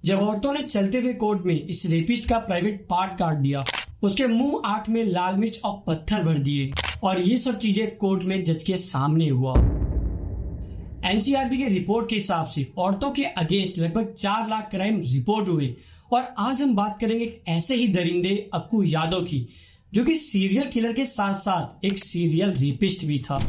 जब औरतों ने चलते हुए कोर्ट में इस रेपिस्ट का प्राइवेट पार्ट काट दिया, उसके मुंह आंख में लाल मिर्च और पत्थर भर दिए और ये सब चीजें कोर्ट में जज के सामने हुआ। एनसीआरबी के रिपोर्ट के हिसाब से औरतों के अगेंस्ट लगभग 4 लाख क्राइम रिपोर्ट हुए। और आज हम बात करेंगे एक ऐसे ही दरिंदे अक्कू यादव की, जो कि सीरियल किलर के साथ साथ एक सीरियल रेपिस्ट भी था।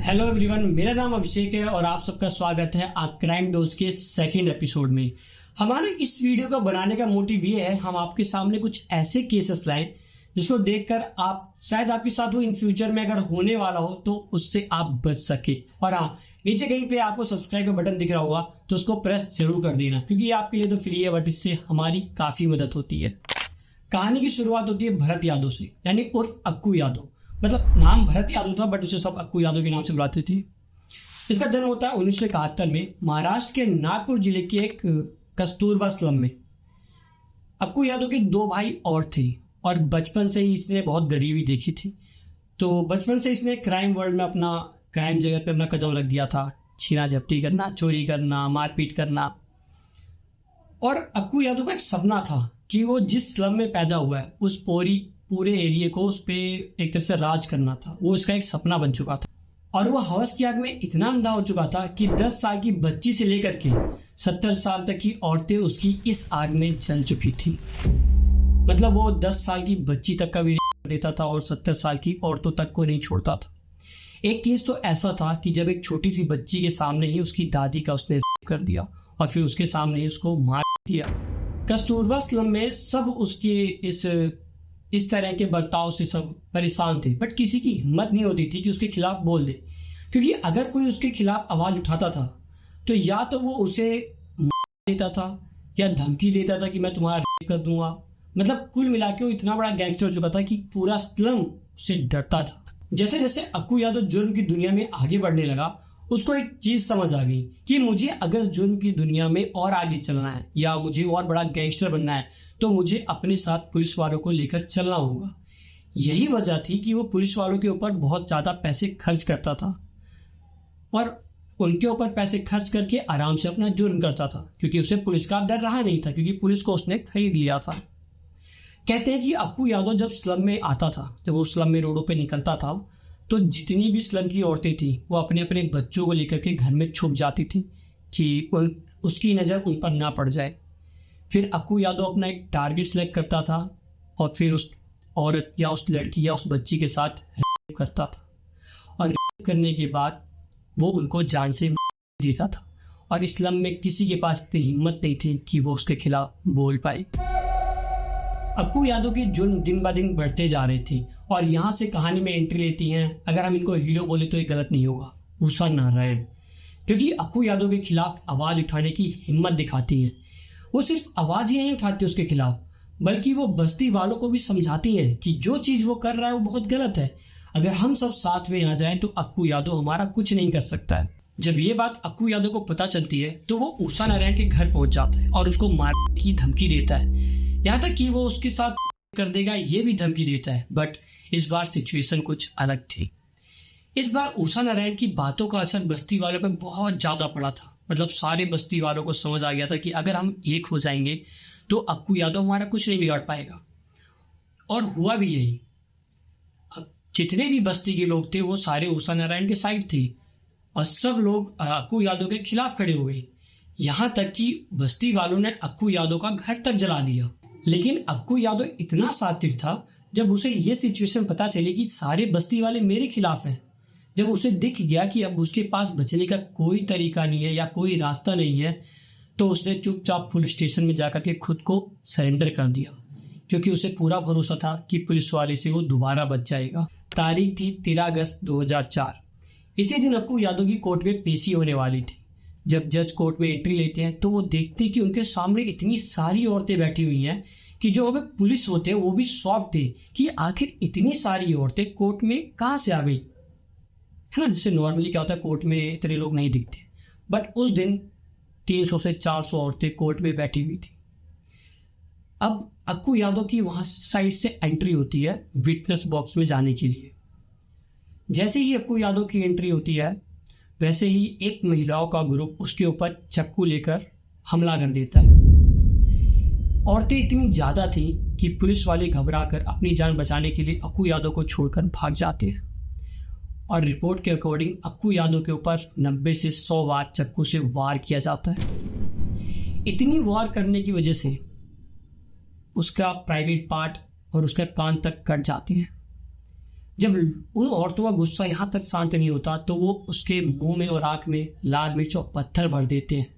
हेलो एवरीवन, मेरा नाम अभिषेक है और आप सबका स्वागत है आ क्राइम डोज के सेकंड एपिसोड में। हमारे इस वीडियो को बनाने का मोटिव ये है, हम आपके सामने कुछ ऐसे केसेस लाएं जिसको देखकर आप शायद आपके साथ वो इन फ्यूचर में अगर होने वाला हो तो उससे आप बच सके। और हाँ, नीचे कहीं पे आपको सब्सक्राइब का बटन दिख रहा होगा तो उसको प्रेस जरूर कर देना, क्योंकि ये आपके लिए तो फ्री है बट इससे हमारी काफी मदद होती है। कहानी की शुरुआत होती है भरत यादव से, यानी उर्फ अक्कू यादव। मतलब नाम भरत यादव था बट उसे सब अक्कू यादव के नाम से बुलाते थे। इसका जन्म होता है 1971 में महाराष्ट्र के नागपुर जिले के एक कस्तूरबा स्लम में। अक्कू यादव के 2 भाई और थे और बचपन से ही इसने बहुत गरीबी देखी थी। तो बचपन से इसने क्राइम वर्ल्ड में क्राइम जगह पे अपना कदम रख दिया था। छीना झपटी करना, चोरी करना, मारपीट करना। और अक्कू यादव का एक सपना था कि वो जिस स्लम में पैदा हुआ है उस पूरे एरिया को उस पे एक तरह से राज करना था। वो उसका एक सपना बन चुका था और वो हवस की आग में इतना अंधा हो चुका था कि 10 साल की बच्ची से लेकर के 70 साल तक की औरतें उसकी इस आग में जल चुकी थी। मतलब वो 10 साल की बच्ची तक का भी देता था और 70 साल की औरतों तक को नहीं छोड़ता था। एक केस तो ऐसा था कि जब एक छोटी सी बच्ची के सामने ही उसकी दादी का उसने रेप कर दिया और फिर उसके सामने ही उसको मार दिया। कस्तूरबा स्लम में सब उसके इस तरह के बर्ताव से सब परेशान थे, बट किसी की हिम्मत नहीं होती थी कि उसके खिलाफ बोल दे, क्योंकि अगर कोई उसके खिलाफ आवाज उठाता था तो या तो वो उसे मार देता था या धमकी देता था कि मैं तुम्हारा रेप कर दूंगा। मतलब कुल मिला के वो इतना बड़ा गैंगस्टर हो चुका था कि पूरा स्लम उससे डरता था। जैसे जैसे अक्कू यादव जुर्म की दुनिया में आगे बढ़ने लगा, उसको एक चीज समझ आ गई कि मुझे अगर जुर्म की दुनिया में और आगे चलना है या मुझे और बड़ा गैंगस्टर बनना है तो मुझे अपने साथ पुलिस वालों को लेकर चलना होगा। यही वजह थी कि वो पुलिस वालों के ऊपर बहुत ज़्यादा पैसे खर्च करता था और उनके ऊपर पैसे खर्च करके आराम से अपना जुर्म करता था, क्योंकि उसे पुलिस का डर रहा नहीं था, क्योंकि पुलिस को उसने खरीद लिया था। कहते हैं कि अक्कू यादव जब स्लम में आता था, जब वो स्लम में रोडों पे निकलता था, तो जितनी भी स्लम की औरतें थी वो अपने अपने बच्चों को लेकर के घर में छुप जाती थी कि उसकी नज़र उन पर ना पड़ जाए। फिर अक्कू यादव अपना एक टारगेट सेलेक्ट करता था और फिर उस औरत या उस लड़की या उस बच्ची के साथ रेप करता था और रेप करने के बाद वो उनको जान से मार देता था। और इस्लाम में किसी के पास इतनी हिम्मत नहीं थी कि वो उसके खिलाफ बोल पाए। अक्कू यादव की जुर्म दिन ब दिन बढ़ते जा रहे थे और यहाँ से कहानी में एंट्री लेती हैं, अगर हम इनको हीरो बोले तो ये गलत नहीं होगा, उषा नारायण, क्योंकि अक्कू यादव के खिलाफ आवाज़ उठाने की हिम्मत दिखाती हैं। वो सिर्फ आवाज़ ही नहीं उठाती उसके खिलाफ, बल्कि वो बस्ती वालों को भी समझाती हैं कि जो चीज़ वो कर रहा है वो बहुत गलत है। अगर हम सब साथ में आ जाएं तो अक्कू यादव हमारा कुछ नहीं कर सकता है। जब ये बात अक्कू यादव को पता चलती है तो वो उषा नारायण के घर पहुंच जाता है और उसको मारने की धमकी देता है। यहाँ तक कि वो उसके साथ कर देगा ये भी धमकी देता है। बट इस बार सिचुएशन कुछ अलग थी। इस बार उषा नारायण की बातों का असर बस्ती वालों पर बहुत ज़्यादा पड़ा था। मतलब सारे बस्ती वालों को समझ आ गया था कि अगर हम एक हो जाएंगे तो अक्कू यादव हमारा कुछ नहीं बिगाड़ पाएगा। और हुआ भी यही। जितने भी बस्ती के लोग थे वो सारे उषा नारायण के साइड थे और सब लोग अक्कू यादव के खिलाफ खड़े हो गए। यहाँ तक कि बस्ती वालों ने अक्कू यादव का घर तक जला दिया। लेकिन अक्कू यादव इतना शातिर था, जब उसे ये सिचुएशन पता चली कि सारे बस्ती वाले मेरे खिलाफ हैं, जब उसे दिख गया कि अब उसके पास बचने का कोई तरीका नहीं है या कोई रास्ता नहीं है, तो उसने चुपचाप पुलिस स्टेशन में जाकर के खुद को सरेंडर कर दिया, क्योंकि उसे पूरा भरोसा था कि पुलिस वाले से वो दोबारा बच जाएगा। तारीख थी 13 अगस्त 2004। इसी दिन अक्कू यादव की कोर्ट में पेशी होने वाली थी। जब जज कोर्ट में एंट्री लेते हैं तो वो देखते हैं कि उनके सामने इतनी सारी औरतें बैठी हुई हैं कि जो हमें पुलिस होते हैं वो भी शॉक थे कि आखिर इतनी सारी औरतें कोर्ट में कहाँ से आ गई, है ना। जैसे नॉर्मली क्या होता है, कोर्ट में इतने लोग नहीं दिखते, बट उस दिन 300 से 400 औरतें कोर्ट में बैठी हुई थी। अब अक्कू यादव की वहाँ साइड से एंट्री होती है विटनेस बॉक्स में जाने के लिए। जैसे ही अक्कू यादव की एंट्री होती है वैसे ही एक महिलाओं का ग्रुप उसके ऊपर चाकू लेकर हमला कर देता है। औरतें इतनी ज्यादा थी कि पुलिस वाले घबराकर अपनी जान बचाने के लिए अक्कू यादव को छोड़कर भाग जाते हैं। और रिपोर्ट के अकॉर्डिंग अक्कू यादव के ऊपर 90 से 100 बार चाकू से वार किया जाता है। इतनी वार करने की वजह से उसका प्राइवेट पार्ट और उसका कान तक कट जाती है। जब उन औरतों का गुस्सा यहाँ तक शांत नहीं होता तो वो उसके मुंह में और आंख में लाल मिर्च और पत्थर भर देते हैं।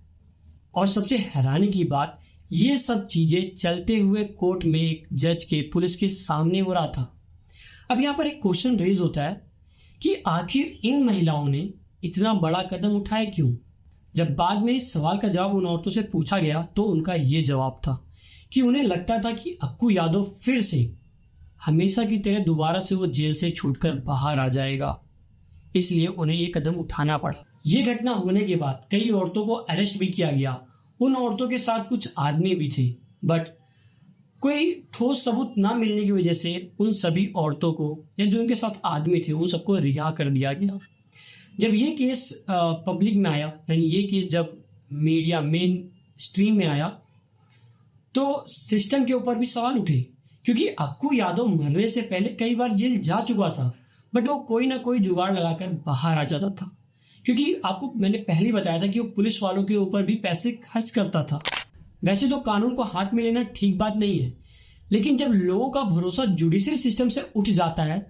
और सबसे हैरानी की बात, ये सब चीजें चलते हुए कोर्ट में एक जज के पुलिस के सामने हो रहा था। अब यहाँ पर एक क्वेश्चन रेज होता है कि आखिर इन महिलाओं ने इतना बड़ा कदम उठाया क्यों? जब बाद में इस सवाल का जवाब उन औरतों से पूछा गया तो उनका ये जवाब था कि उन्हें लगता था कि अक्कू यादव फिर से हमेशा की तरह दोबारा से वो जेल से छूटकर बाहर आ जाएगा, इसलिए उन्हें ये कदम उठाना पड़ा। ये घटना होने के बाद कई औरतों को अरेस्ट भी किया गया। उन औरतों के साथ कुछ आदमी भी थे, बट कोई ठोस सबूत ना मिलने की वजह से उन सभी औरतों को या जो उनके साथ आदमी थे उन सबको रिहा कर दिया गया। जब ये केस पब्लिक में आया, यानी ये केस जब मीडिया मेन स्ट्रीम में आया, तो सिस्टम के ऊपर भी सवाल उठे, क्योंकि अक्कू यादव मरने से पहले कई बार जेल जा चुका था, बट वो कोई ना कोई जुगाड़ लगाकर बाहर आ जाता था। क्योंकि आपको मैंने पहले ही बताया था कि वो पुलिस वालों के ऊपर भी पैसे खर्च करता था। वैसे तो कानून को हाथ में लेना ठीक बात नहीं है, लेकिन जब लोगों का भरोसा जुडिशरी सिस्टम से उठ जाता है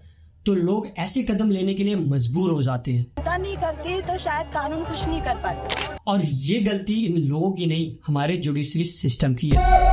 तो लोग ऐसे कदम लेने के लिए मजबूर हो जाते हैं। पता नहीं करती तो शायद कानून कुछ नहीं कर पाता। और ये गलती इन लोगों की नहीं, हमारे जुडिशरी सिस्टम की है।